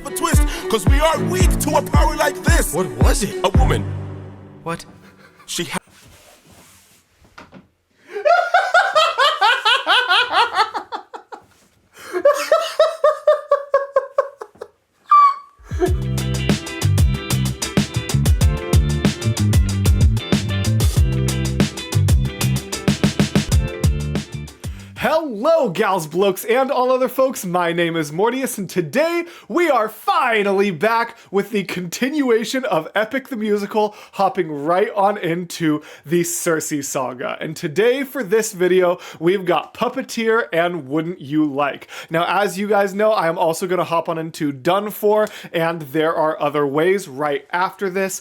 of a twist, cause we are weak to a power like this. What was it? A woman. What? She had Hello, gals, blokes, and all other folks. My name is Mortius, and today we are finally back with the continuation of Epic the Musical, hopping right on into the Circe saga. And today, for this video, we've got Puppeteer and Wouldn't You Like. Now, as you guys know, I am also going to hop on into Done For, and there are other ways right after this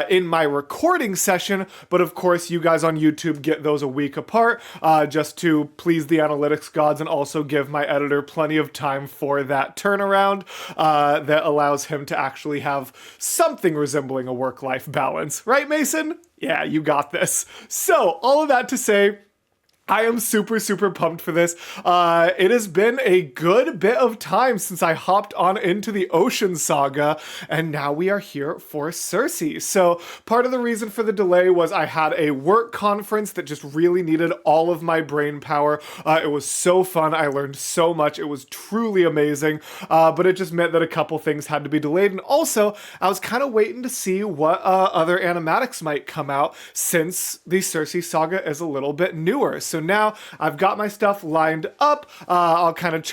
in my recording session, but of course, you guys on YouTube get those a week apart, just to please the analytics gods and also give my editor plenty of time for that turnaround that allows him to actually have something resembling a work-life balance. Right, Mason? Yeah, you got this. So, all of that to say, I am super pumped for this. It has been a good bit of time since I hopped on into the Ocean Saga, and now we are here for Circe. So part of the reason for the delay was I had a work conference that just really needed all of my brain power. It was so fun. I learned so much. It was truly amazing, but it just meant that a couple things had to be delayed. And also, I was kind of waiting to see what other animatics might come out since the Circe Saga is a little bit newer. So now I've got my stuff lined up. I'll kind of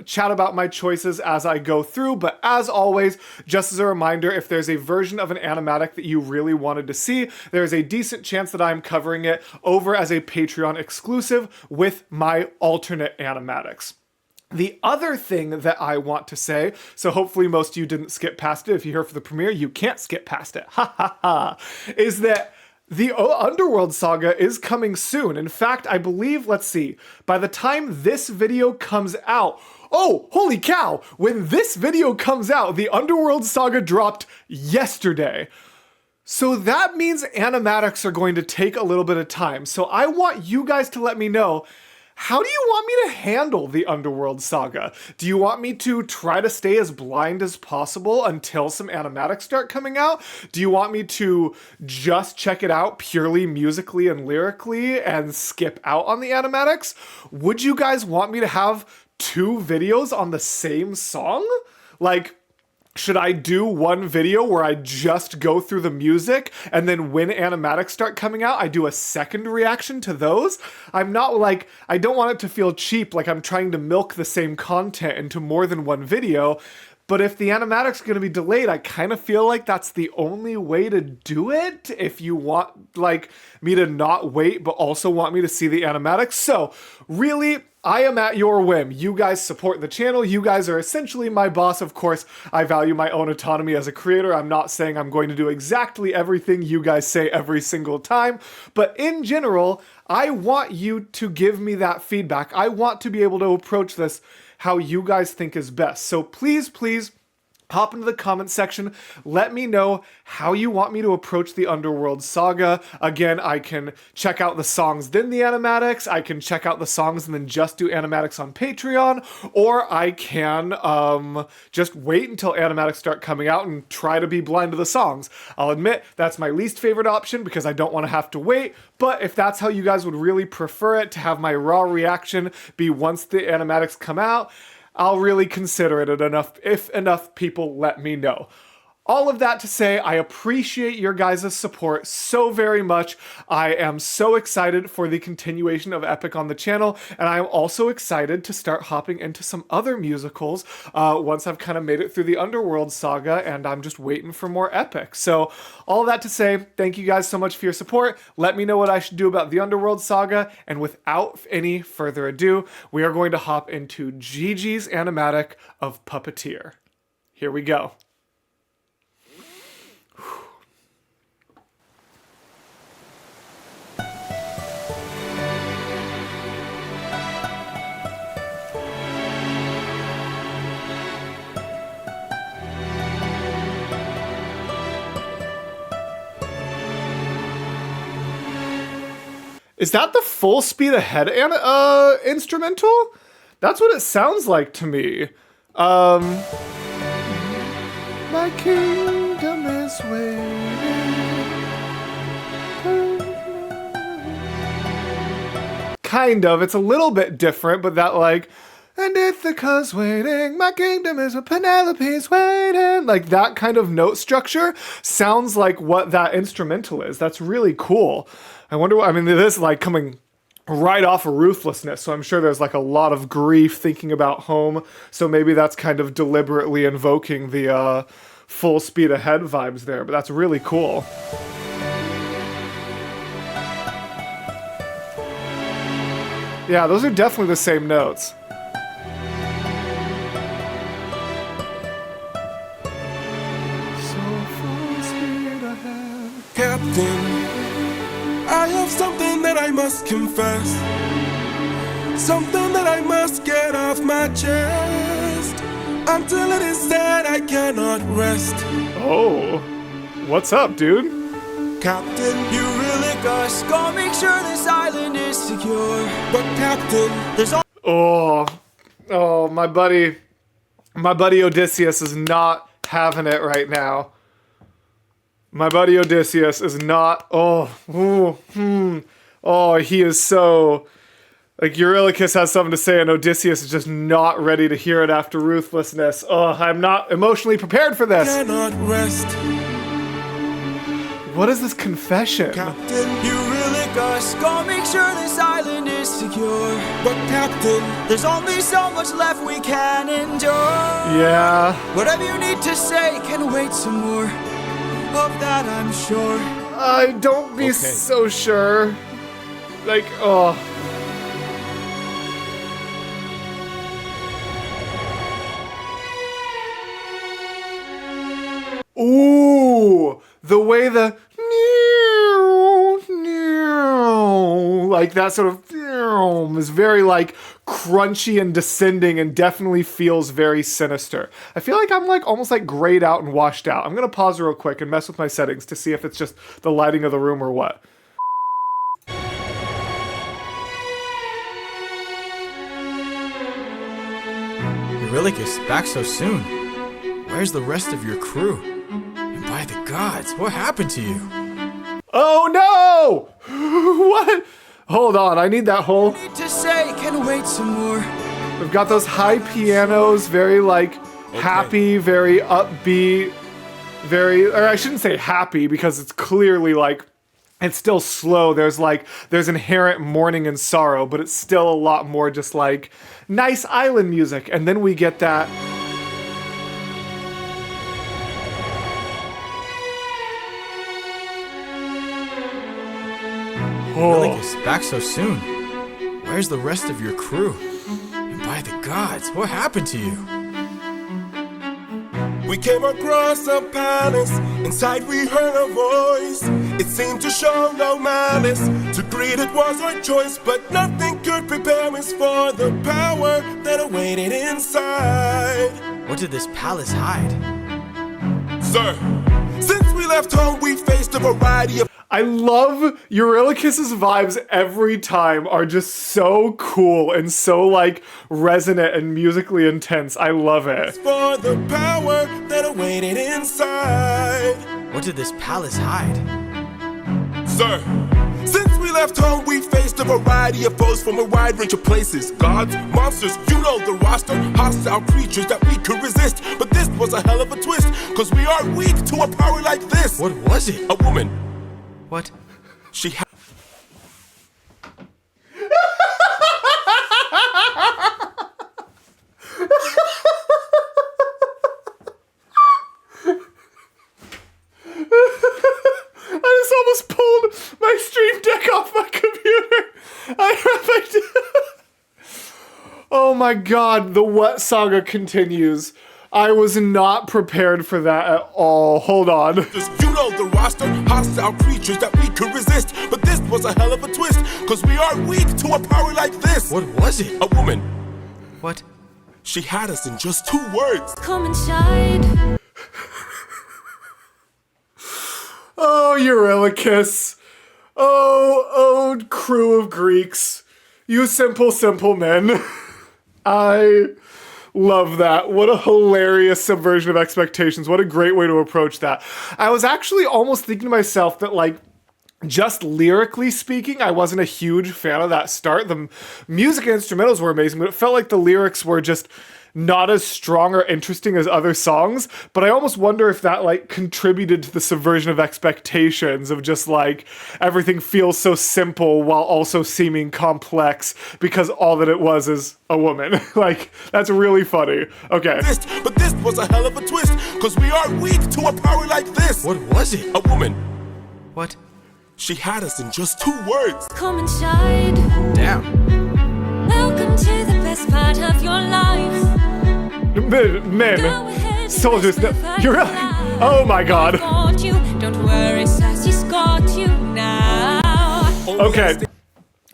chat about my choices as I go through, but as always, just as a reminder, if there's a version of an animatic that you really wanted to see, there's a decent chance that I'm covering it over as a Patreon exclusive with my alternate animatics. The other thing that I want to say, so hopefully most of you didn't skip past it. If you're here for the premiere, you can't skip past it. Ha ha ha. Is that the Underworld Saga is coming soon. In fact, I believe, let's see, by the time this video comes out, oh, holy cow, when this video comes out, the Underworld Saga dropped yesterday. So that means animatics are going to take a little bit of time. So I want you guys to let me know, how do you want me to handle the Underworld Saga? Do you want me to try to stay as blind as possible until some animatics start coming out? Do you want me to just check it out purely musically and lyrically and skip out on the animatics? Would you guys want me to have 2 videos on the same song? Like, should I do one video where I just go through the music and then when animatics start coming out, I do a second reaction to those? I'm not like, I don't want it to feel cheap, like I'm trying to milk the same content into more than one video. But if the animatic's going to be delayed, I kind of feel like that's the only way to do it. If you want like me to not wait, but also want me to see the animatics. So really, I am at your whim. You guys support the channel. You guys are essentially my boss. Of course, I value my own autonomy as a creator. I'm not saying I'm going to do exactly everything you guys say every single time. But in general, I want you to give me that feedback. I want to be able to approach this how you guys think is best. So please, hop into the comment section. Let me know how you want me to approach the Underworld Saga. Again, I can check out the songs, then the animatics. I can check out the songs and then just do animatics on Patreon. Or I can just wait until animatics start coming out and try to be blind to the songs. I'll admit that's my least favorite option because I don't want to have to wait. But if that's how you guys would really prefer it, to have my raw reaction be once the animatics come out, I'll really consider it if enough people let me know. All of that to say, I appreciate your guys' support so very much. I am so excited for the continuation of Epic on the channel, and I'm also excited to start hopping into some other musicals once I've kind of made it through the Underworld Saga, and I'm just waiting for more Epic. So all of that to say, thank you guys so much for your support. Let me know what I should do about the Underworld Saga, and without any further ado, we are going to hop into Gigi's animatic of Puppeteer. Here we go. Is that the Full Speed Ahead instrumental? That's what it sounds like to me. My kingdom is waiting. Kind of. It's a little bit different, but that like, and Ithaca's waiting, my kingdom is a Penelope's waiting. Like that kind of note structure sounds like what that instrumental is. That's really cool. I wonder what, I mean, this is like coming right off of Ruthlessness, so I'm sure there's like a lot of grief thinking about home. So maybe that's kind of deliberately invoking the full speed ahead vibes there, but that's really cool. Yeah, those are definitely the same notes. So full speed ahead. Captain, I have something that I must confess. Something that I must get off my chest. Until it is said, I cannot rest. Oh, what's up, dude? Captain, You really gotta make sure this island is secure. but Captain, There's all Oh, my buddy Odysseus is not having it right now. My buddy Odysseus is not, he is so, like, Eurylochus has something to say and Odysseus is just not ready to hear it after Ruthlessness. Oh, I'm not emotionally prepared for this. cannot rest. What is this confession? Captain, you really gotta make sure this island is secure. but Captain, There's only so much left we can endure. Yeah. Whatever you need to say can wait some more. Of that I'm sure. I don't be so sure. Like, oh. Ooh, the way the like that sort of is very like crunchy and descending and definitely feels very sinister. I feel like I'm like almost like grayed out and washed out. I'm gonna pause real quick and mess with my settings to see if it's just the lighting of the room or what. Eurylochus, back so soon. Where's the rest of your crew? And by the gods, what happened to you? Oh no! What? Hold on, I need that whole. Need to say can wait some more. We've got those high pianos, very like happy, very upbeat, or I shouldn't say happy because it's clearly like, it's still slow. There's inherent mourning and sorrow, but it's still a lot more just like nice island music. And then we get that. Eurylochus, back so soon. Where's the rest of your crew? And by the gods, what happened to you? we came across a palace. Inside we heard a voice. It seemed to show no malice. To greet it was our choice, but nothing could prepare us for the power that awaited inside. What did this palace hide? Sir, since we left home, we faced a variety of I love Eurylochus's vibes every time are just so cool and so like resonant and musically intense. I love it. for the power that awaited inside. What did this palace hide? Sir, since we left home, we faced a variety of foes from a wide range of places. Gods, monsters, you know the roster. Hostile creatures that we could resist. But this was a hell of a twist, cause we are weak to a power like this. What was it? A woman. What? She had I just almost pulled my Stream Deck off my computer. I did. Oh my god, the What Saga continues. I was not prepared for that at all. Hold on. you know the roster. Hostile creatures that we could resist. But this was a hell of a twist, cause we are weak to a power like this. What was it? A woman. What? She had us in just 2 words. Come inside. Oh, Eurylochus. Oh, crew of Greeks. You simple, simple men. Love that. What a hilarious subversion of expectations. What a great way to approach that. I was actually almost thinking to myself that, like, just lyrically speaking, I wasn't a huge fan of that start. The music and instrumentals were amazing, but it felt like the lyrics were just not as strong or interesting as other songs. But I almost wonder if that, like, contributed to the subversion of expectations of just, like, everything feels so simple while also seeming complex because all that it was is a woman. Like, that's really funny. Okay. But this was a hell of a twist, cause we are weak to a power like this. What was it? A woman. What? She had us in just 2 words. Come inside. Damn. Welcome to the best part of your life. Men, soldiers, you're really, oh my god. Don't worry, Sassy's got you now. Okay.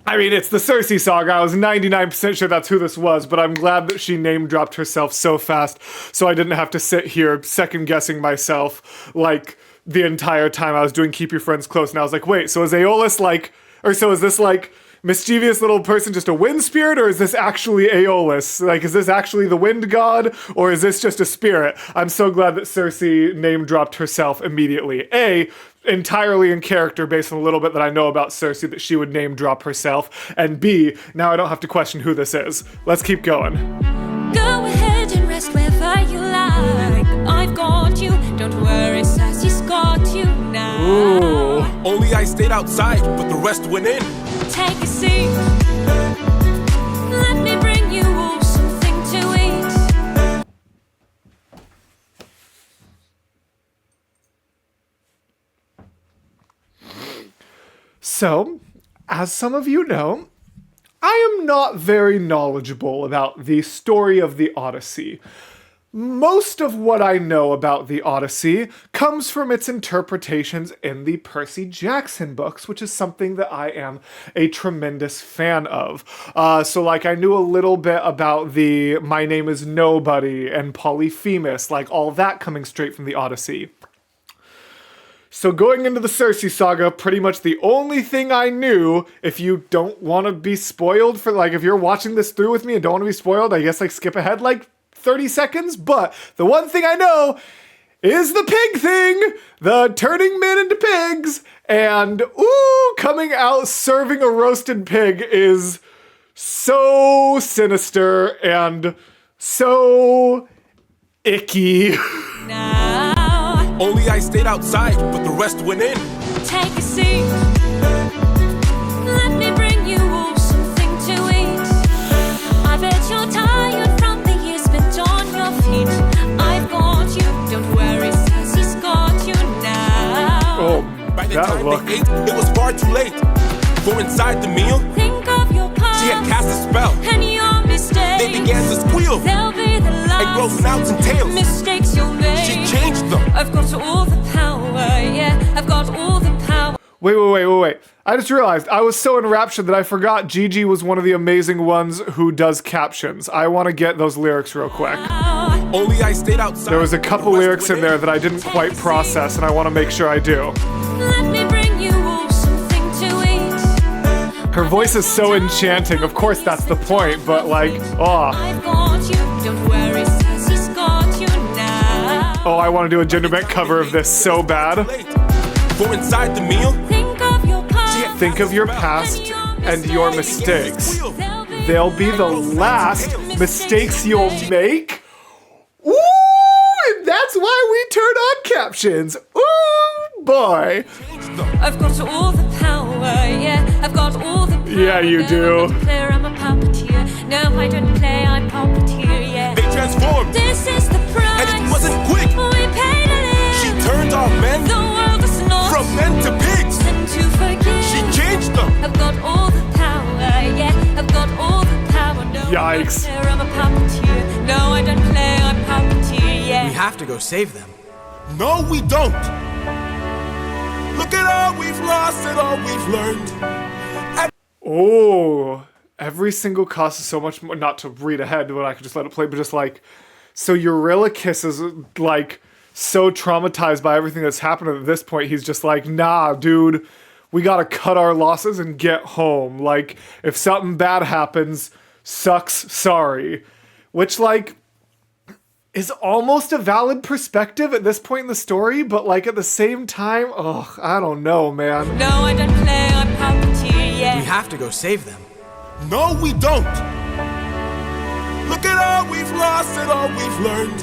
I mean, it's the Cersei saga. I was 99% sure that's who this was, but I'm glad that she name dropped herself so fast so I didn't have to sit here second guessing myself like the entire time I was doing Keep Your Friends Close. And I was like, wait, so is Aeolus like, or so is this like mischievous little person just a wind spirit, or is this actually Aeolus? Like, is this actually the wind god, or is this just a spirit? I'm so glad that Cersei name dropped herself immediately. A, entirely in character based on a little bit that I know about Cersei that she would name drop herself, and B, now I don't have to question who this is. Let's keep going. Go ahead and rest wherever you like. I've got you. Don't worry, Sassy's got you now. Ooh. Only I stayed outside, but the rest went in. Take a seat. Let me bring you all something to eat. So, as some of you know, I am not very knowledgeable about the story of the Odyssey. Most of what I know about the Odyssey comes from its interpretations in the Percy Jackson books, which is something that I am a tremendous fan of. So like I knew a little bit about the My Name is Nobody and Polyphemus, like all that coming straight from the Odyssey. So going into the Cersei saga, pretty much the only thing I knew, if you don't want to be spoiled for, like, if you're watching this through with me and don't want to be spoiled, I guess, like, skip ahead, like, 30 seconds. But the one thing I know is the pig thing, the turning men into pigs, and, ooh, coming out serving a roasted pig is so sinister and so icky. Only I stayed outside, but the rest went in. Take a seat. Let me bring you all something to eat. I bet you're tired from the years spent on your feet. I've got you. Don't worry, Sassy's got you now. Oh, By the that time look. they ate, it was far too late. For inside the meal, Think of your past. she had cast a spell. And your mistakes. They began to squeal They'll be the last. and grow snouts and tails. Mistakes you'll make. She changed them. I've got all the power, yeah. I've got all the power. Wait. I just realized I was so enraptured that I forgot Gigi was one of the amazing ones who does captions. I want to get those lyrics real quick. Only I stayed outside. There was a couple the rest lyrics in went there that I didn't quite process, and I want to make sure I do. Let me bring you all something to eat. Her voice is so enchanting. Of course, that's the point, but like, oh. I've got you. Don't worry, Sassy's got you now. Oh, I want to do a gender bent cover of this so bad. For inside the meal, Think of your past. Think of your past and your mistakes. They'll be the last mistakes you'll make. Ooh, and that's why we turn on captions. Ooh, boy. I've got all the power, yeah. I've got all the power. Yeah, you No, do. I'm not a player, I'm a puppeteer. No, I don't play, I'm puppeteer, yeah. they transformed, This is the price. and it wasn't quick. We paid to live. She turned our men The world is not from men to pigs. and to forgive. She changed them. I've got all the power, yeah. I've got all the power. No, Yikes. I'm a puppeteer. No, I don't play, I'm puppeteer, yeah. We have to go save them. No, we don't. Look at all we've lost and all we've learned. Oh, every single cost is so much more. Not to read ahead, but I could just let it play. But just like, so Eurylochus is like so traumatized by everything that's happened at this point. He's just like, nah, dude, we gotta cut our losses and get home. Like, if something bad happens, sucks. Sorry. Which, like, is almost a valid perspective at this point in the story, but like at the same time, I don't know, man. No, I don't play, I'm Puppeteer, yeah. We have to go save them. No, we don't. Look at all we've lost and all we've learned.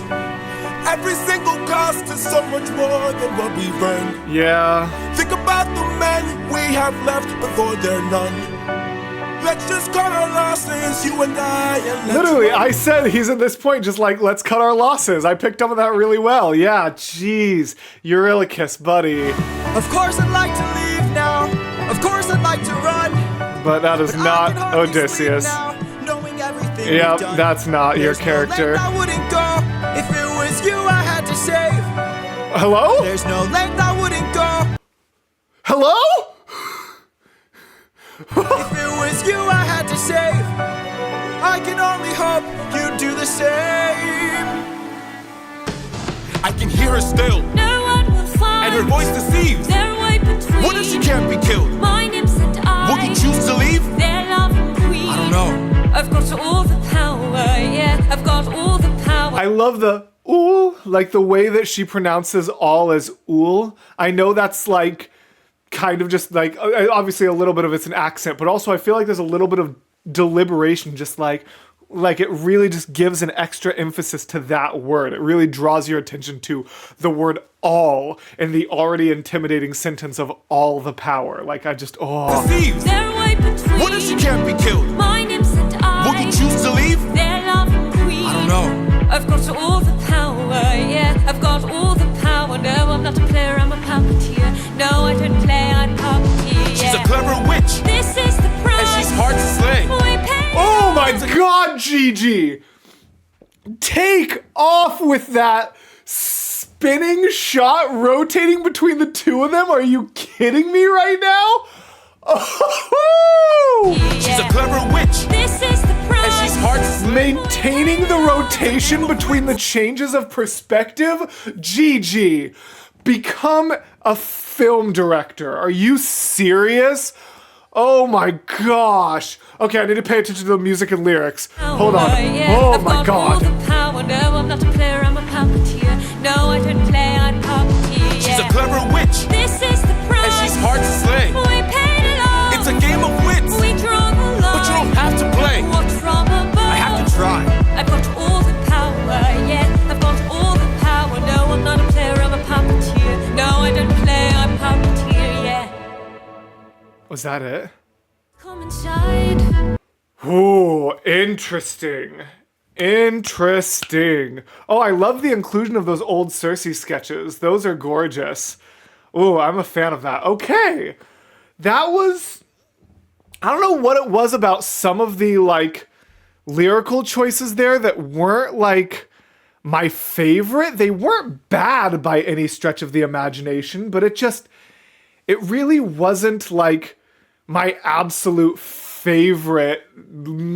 Every single cost is so much more than what we've earned. Yeah. Think about the men we have left before they're none. Let's just cut our losses, you and I, and let's Literally, run. I said he's at this point just like, let's cut our losses. I picked up on that really well. Yeah, jeez. Eurylochus, buddy. Of course I'd like to leave now. Of course I'd like to run. But that is But I not can hardly sleep Odysseus. now, knowing everything Yep, we've done. that's not your There's no character. length I wouldn't go if it was you I had to save. Hello? There's no length I wouldn't go Hello? if it was you I had to save. I can only hope you do the same. I can hear her still, No one will find and her voice deceives. their way between. What if she can't be killed? My nymphs and I. Will you choose to leave? Their loving queen. I don't know. I've got all the power, yeah. I've got all the power. I love the ooh, like the way that she pronounces all as ool. I know that's like kind of just like, obviously a little bit of it's an accent, but also I feel like there's a little bit of deliberation, just like it really just gives an extra emphasis to that word. It really draws your attention to the word all in the already intimidating sentence of all the power. Like I just, Deceives. Their way between. What if she can't be killed? My nymphs and I. Will you choose to leave? Their loving queen. I don't know. I've got all the power, yeah. I've got all the power. No, I'm not a player, I'm a puppeteer. No, I don't play, I'm puppeteer. She's a yeah. clever witch, This is the price. and she's hard to slay. We pay. oh my God, Gigi! Take off with that spinning shot rotating between the two of them. Are you kidding me right now? Oh! She's a clever witch, This is the price. and she's hard to slay. Maintaining the rotation between the changes of perspective? Gigi, become a film director. Are you serious? Oh my gosh. Okay, I need to pay attention to the music and lyrics. Hold on. Yeah. Oh I've my got all God. the power. No, I'm not a player, I'm a puppeteer. No, I don't play, I'm puppeteer. She's a yeah. clever witch, This is the price. and she's hard to slay. We paid it all. It's a game of wits, We draw the line. but you don't have to play. Watch from above. I have to try. I've got all the power, yeah. I've got all the power. No, I'm not a player, I'm a puppeteer. No, I don't play, I'm puppeteer, yeah. Was that it? Come inside. Ooh, interesting. Interesting. Oh, I love the inclusion of those old Cersei sketches. Those are gorgeous. Ooh, I'm a fan of that. Okay. That was... I don't know what it was about some of the, like, lyrical choices there that weren't, like, my favorite. They weren't bad by any stretch of the imagination, but it really wasn't, like, my absolute favorite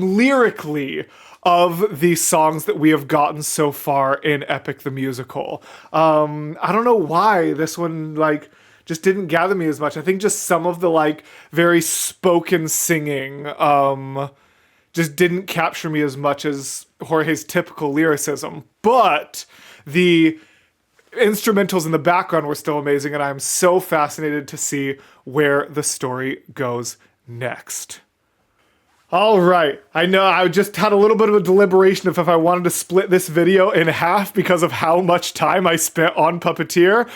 lyrically of the songs that we have gotten so far in Epic the Musical. I don't know why this one, like, just didn't gather me as much. I think just some of the, like, very spoken singing just didn't capture me as much as Jorge's typical lyricism. But the instrumentals in the background were still amazing, and I'm so fascinated to see where the story goes next. All right, I know I just had a little bit of a deliberation of if I wanted to split this video in half because of how much time I spent on Puppeteer,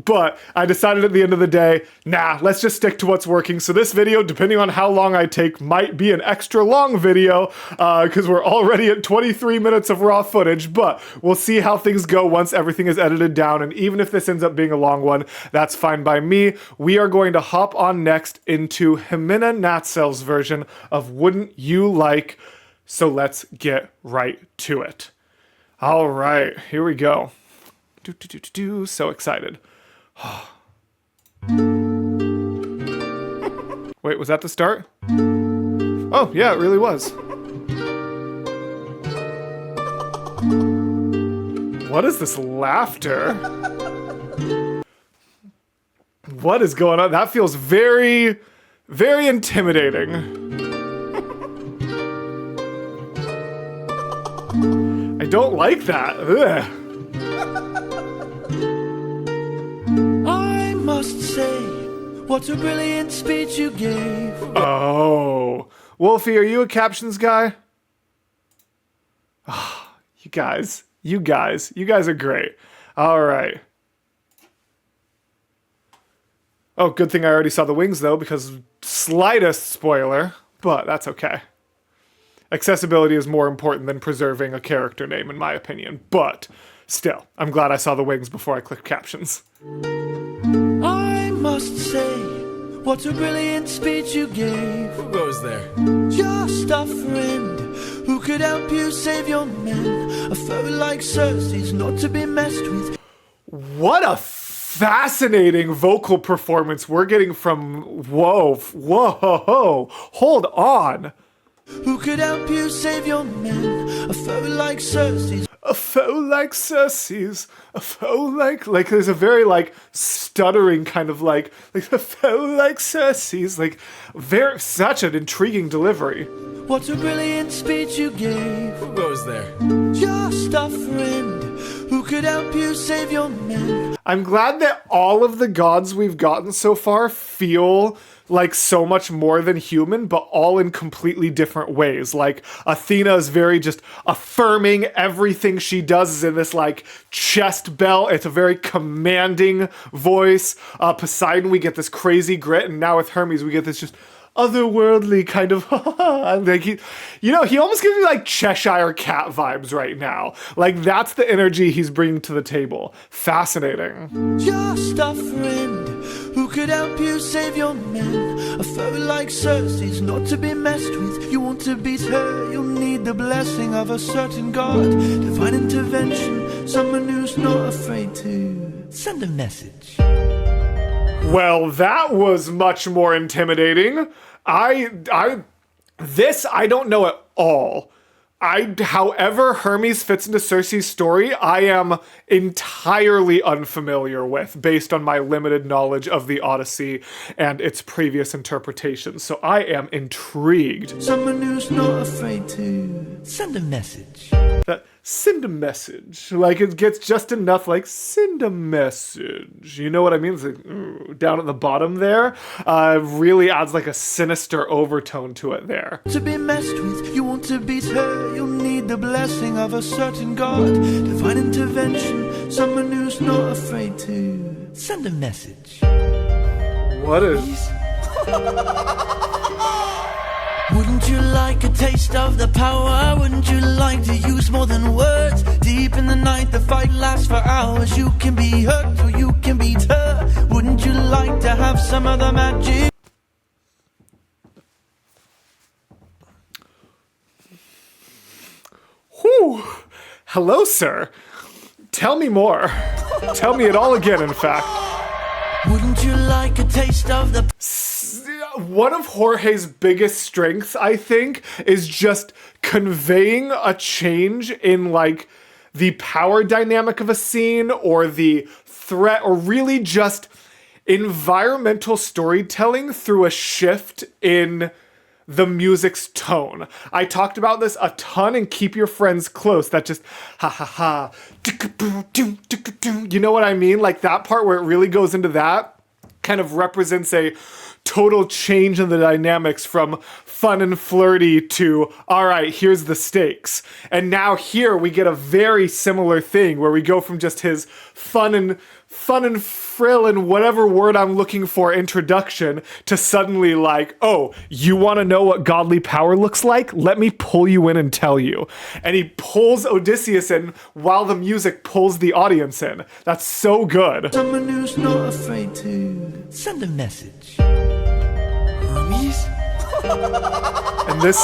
but I decided at the end of the day, nah, let's just stick to what's working. So this video, depending on how long I take, might be an extra long video because we're already at 23 minutes of raw footage, but we'll see how things go once everything is edited down, and even if this ends up being a long one, that's fine by me. We are going to hop on next into Jimena Natzel's version of Wouldn't You Like? So let's get right to it. All right, here we go. So excited. Wait, was that the start? Oh, yeah, it really was. What is this laughter? What is going on? That feels very, very intimidating. I don't like that. Ugh. I must say, what a brilliant speech you gave. Oh. Wolfie, are you a captions guy? Oh, you guys are great. All right. Oh, good thing I already saw the wings, though, because slightest spoiler, but that's okay. Accessibility is more important than preserving a character name, in my opinion, but still, I'm glad I saw the wings before I clicked captions. I must say, what a brilliant speech you gave. Who goes there? Just a friend who could help you save your men. A foe like Cersei's not to be messed with. What a fascinating vocal performance we're getting from... Whoa, hold on. Who could help you save your men? A foe like Cersei's. A foe like Cersei's. A foe like there's a very like stuttering kind of like a foe like Cersei's. Like such an intriguing delivery. What a brilliant speech you gave. Who goes there? Just a friend who could help you save your men. I'm glad that all of the gods we've gotten so far feel like so much more than human, but all in completely different ways. Like Athena is very just affirming. Everything she does is in this like chest belt. It's a very commanding voice. Poseidon, we get this crazy grit, and now with Hermes we get this just otherworldly kind of like he almost gives me like Cheshire Cat vibes right now. Like that's the energy he's bringing to the table. Fascinating. Just a friend who could help you save your men. A foe like Cersei's not to be messed with. You want to beat her, you'll need the blessing of a certain god. Divine intervention, someone who's not afraid to send a message. Well, that was much more intimidating. I don't know at all. However Hermes fits into Cersei's story, I am entirely unfamiliar with, based on my limited knowledge of the Odyssey and its previous interpretations. So I am intrigued. Someone who's not afraid to send a message. Send a message. Like, it gets just enough, like, send a message. You know what I mean? It's like, ooh, down at the bottom there. Really adds, like, a sinister overtone to it there. To be messed with, you want to beat her, you'll need the blessing of a certain god. Divine intervention, someone who's not afraid to send a message. What is... Wouldn't you like a taste of the power? Wouldn't you like to use more than words? Deep in the night, the fight lasts for hours. You can be hurt or you can beat her. Wouldn't you like to have some of the magic? Whew. Hello, sir. Tell me more. Tell me it all again, in fact. Wouldn't you like a taste of the... One of Jorge's biggest strengths, I think, is just conveying a change in, like, the power dynamic of a scene or the threat, or really just environmental storytelling through a shift in the music's tone. I talked about this a ton in Keep Your Friends Close, that just ha ha ha, you know what I mean? Like that part where it really goes into that kind of represents a total change in the dynamics from fun and flirty to, all right, here's the stakes. And now here we get a very similar thing where we go from just his fun and frill and whatever word I'm looking for introduction to suddenly like, oh, you want to know what godly power looks like? Let me pull you in and tell you. And he pulls Odysseus in while the music pulls the audience in. That's so good. Someone who's not afraid to send a message. Hermes? And this...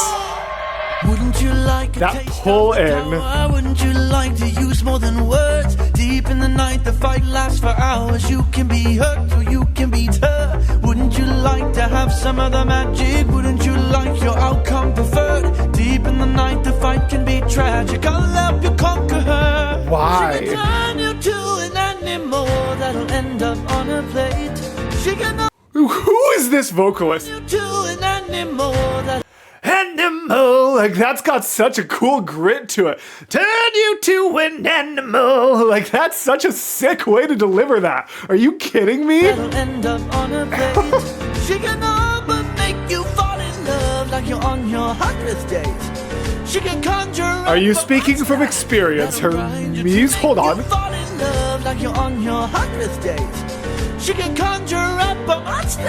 Wouldn't you like a that taste pull of the in. power? Wouldn't you like to use more than words? Deep in the night, the fight lasts for hours. You can be hurt or you can beat her. Wouldn't you like to have some of the magic? Wouldn't you like your outcome preferred? Deep in the night, the fight can be tragic. I'll help you conquer her. Why? She can turn you to an animal that'll end up on a plate. She can Who is this vocalist? turn you to an animal that... Animal! animal. Like, that's got such a cool grit to it. Turn you to an animal. Like, that's such a sick way to deliver that. Are you kidding me? That'll end up on a plate. She can all but make you fall in love like you're on your 100th date. She can conjure up Are you a speaking monster from experience, that'll grind you Hermes? to Hold make on. you fall in love like you're on your 100th date. She can conjure up a monster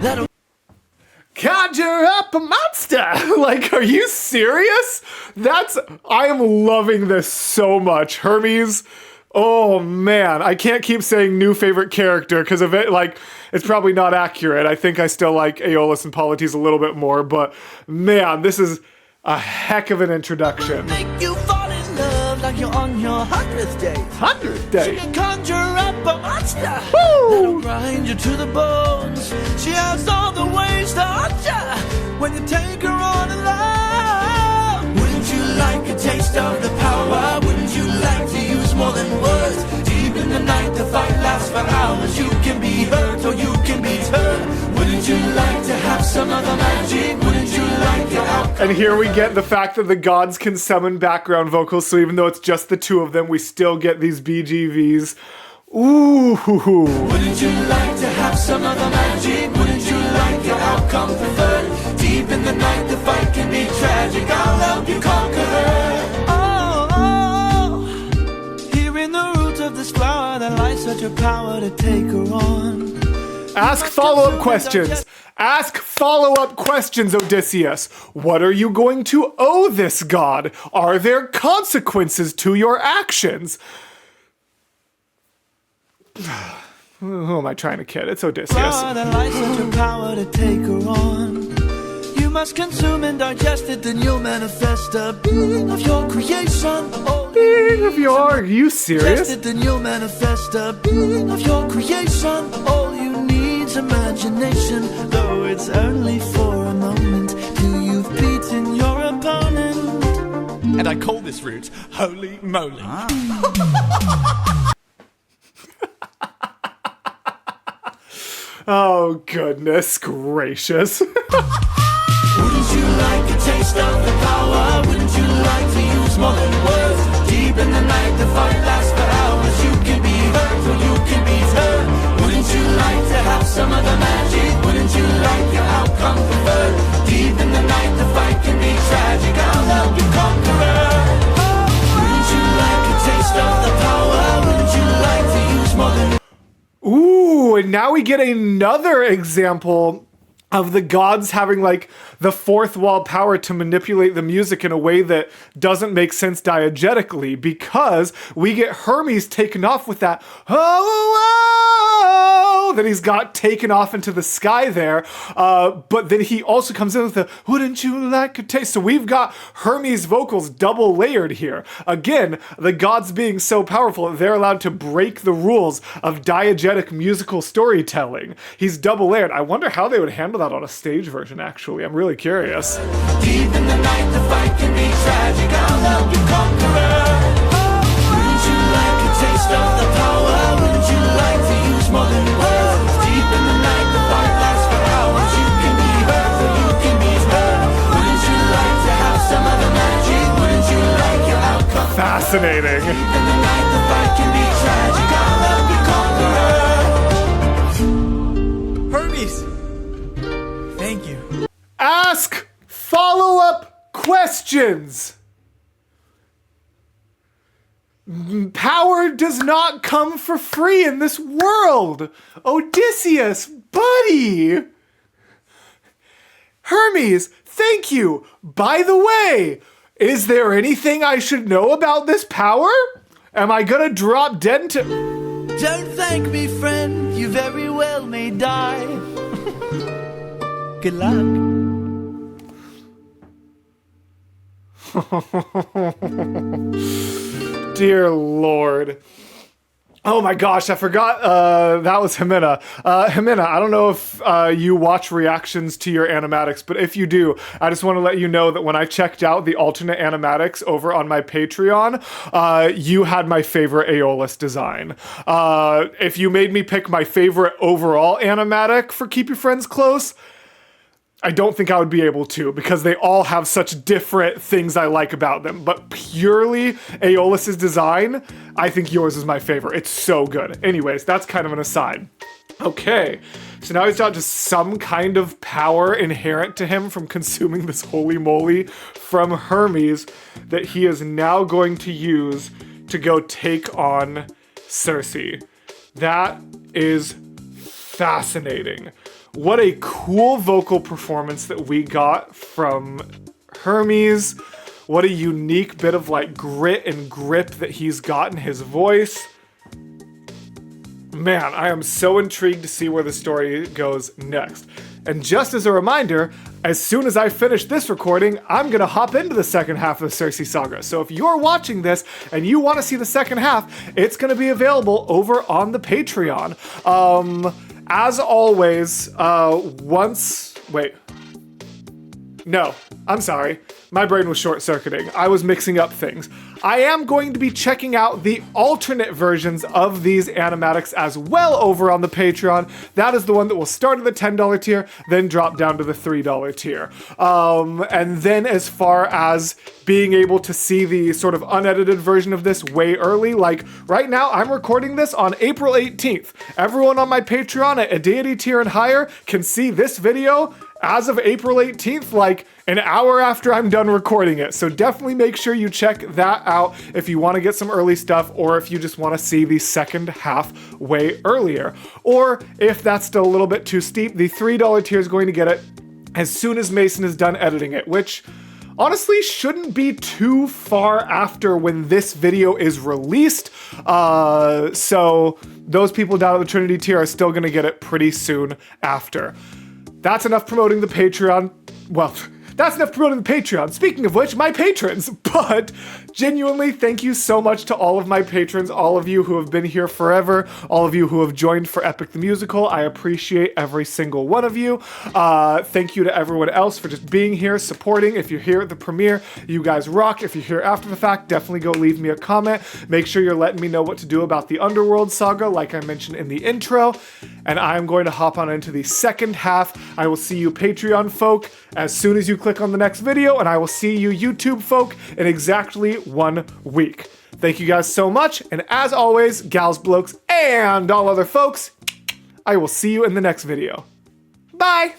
that'll Conjure up a monster. Like, are you serious? I am loving this so much. Hermes, oh man, I can't keep saying new favorite character because of it, like, it's probably not accurate. I think I still like Aeolus and Polites a little bit more, but man, this is a heck of an introduction. make you fall in love like you're on your 100th date. 100th She day. can conjure up a monster Woo! that'll grind you to the bones. She has all the ways to haunt ya when you take her on alone. Wouldn't you like a taste of the power? Wouldn't you like to use more than words? Deep in the night, the fight lasts for hours. You can be hurt or you can be turned. Wouldn't you like to have some other magic? Wouldn't you like your outcome? And here we get the fact that the gods can summon background vocals, so even though it's just the two of them, we still get these BGVs. Ooh. Wouldn't you like to have some other magic? Wouldn't you like your outcome preferred? Deep in the night, the fight can be tragic. I'll help you conquer her. Oh, here in the root of this flower, there lies such a power to take her on. Ask follow-up questions. Ask follow-up questions, Odysseus. What are you going to owe this god? Are there consequences to your actions? Who am I trying to kid? It's Odysseus. Flower that lies such a power to take her on. You must consume and digest it, then you'll manifest a being of your creation. Oh, Being of your... Are you digest serious? it, then you'll manifest a being of your creation. All you need's imagination, though it's only for a moment till you've beaten your opponent. And I call this route Holy Moly. Oh, goodness gracious. Wouldn't you like a taste of the power? Wouldn't you like to use more than words? Deep in the night, the fight lasts for hours. You can be hurt or you can be turned. Wouldn't you like to have some other magic? Wouldn't you like your outcome preferred? Deep in the night, the fight can be tragic. I'll help you conquer her. Wouldn't you like a taste of the power? Wouldn't you like to use more than Ooh, and now we get another example of the gods having like the fourth wall power to manipulate the music in a way that doesn't make sense diegetically, because we get Hermes taken off with that that he's got taken off into the sky there, but then he also comes in with the wouldn't you like a taste? So we've got Hermes vocals double layered here. Again, the gods being so powerful, they're allowed to break the rules of diegetic musical storytelling. He's double layered. I wonder how they would handle that on a stage version, actually. I'm really curious. Deep in the night, the fight can be tragic. I'll help you conquer her. Wouldn't you like a taste of the power? Wouldn't you like to use more than words? Deep in the night, the fight lasts for hours. You can be hurt or you can be hurt. Wouldn't you like to have some other magic? Wouldn't you like your outcome? Fascinating. Deep in the night, the fight can be tragic. I'll help you conquer her. Hermes! Thank you. Ask follow-up questions. Power does not come for free in this world. Odysseus, buddy. Hermes, thank you. By the way, is there anything I should know about this power? Am I gonna drop dead into... Don't thank me, friend. You very well may die. Good luck. Dear Lord. Oh my gosh, I forgot that was Jimena. Jimena, I don't know if you watch reactions to your animatics, but if you do, I just want to let you know that when I checked out the alternate animatics over on my Patreon, you had my favorite Aeolus design. If you made me pick my favorite overall animatic for Keep Your Friends Close, I don't think I would be able to because they all have such different things I like about them. But purely Aeolus's design, I think yours is my favorite. It's so good. Anyways, that's kind of an aside. Okay, so now he's got just some kind of power inherent to him from consuming this holy moly from Hermes that he is now going to use to go take on Circe. That is fascinating. What a cool vocal performance that we got from Hermes. What a unique bit of like grit and grip that he's got in his voice. Man, I am so intrigued to see where the story goes next. And just as a reminder, as soon as I finish this recording, I'm gonna hop into the second half of the Circe saga. So if you're watching this and you wanna see the second half, it's gonna be available over on the Patreon. As always, No, I'm sorry. My brain was short-circuiting. I was mixing up things. I am going to be checking out the alternate versions of these animatics as well over on the Patreon. That is the one that will start at the $10 tier, then drop down to the $3 tier. And then as far as being able to see the sort of unedited version of this way early, like right now I'm recording this on April 18th. Everyone on my Patreon at a deity tier and higher can see this video as of April 18th, like an hour after I'm done recording it. So definitely make sure you check that out if you want to get some early stuff, or if you just want to see the second half way earlier. Or if that's still a little bit too steep, the $3 tier is going to get it as soon as Mason is done editing it, which honestly shouldn't be too far after when this video is released. So those people down at the Trinity tier are still going to get it pretty soon after. That's enough promoting the Patreon. Well, that's enough promoting the Patreon. Speaking of which, my patrons. But genuinely, thank you so much to all of my patrons, all of you who have been here forever, all of you who have joined for Epic the Musical. I appreciate every single one of you. Thank you to everyone else for just being here, supporting. If you're here at the premiere, you guys rock. If you're here after the fact, definitely go leave me a comment. Make sure you're letting me know what to do about the Underworld saga, like I mentioned in the intro. And I'm going to hop on into the second half. I will see you Patreon folk as soon as you click on the next video, and I will see you YouTube folk in exactly 1 week. Thank you guys so much, and as always, gals, blokes, and all other folks, I will see you in the next video. Bye!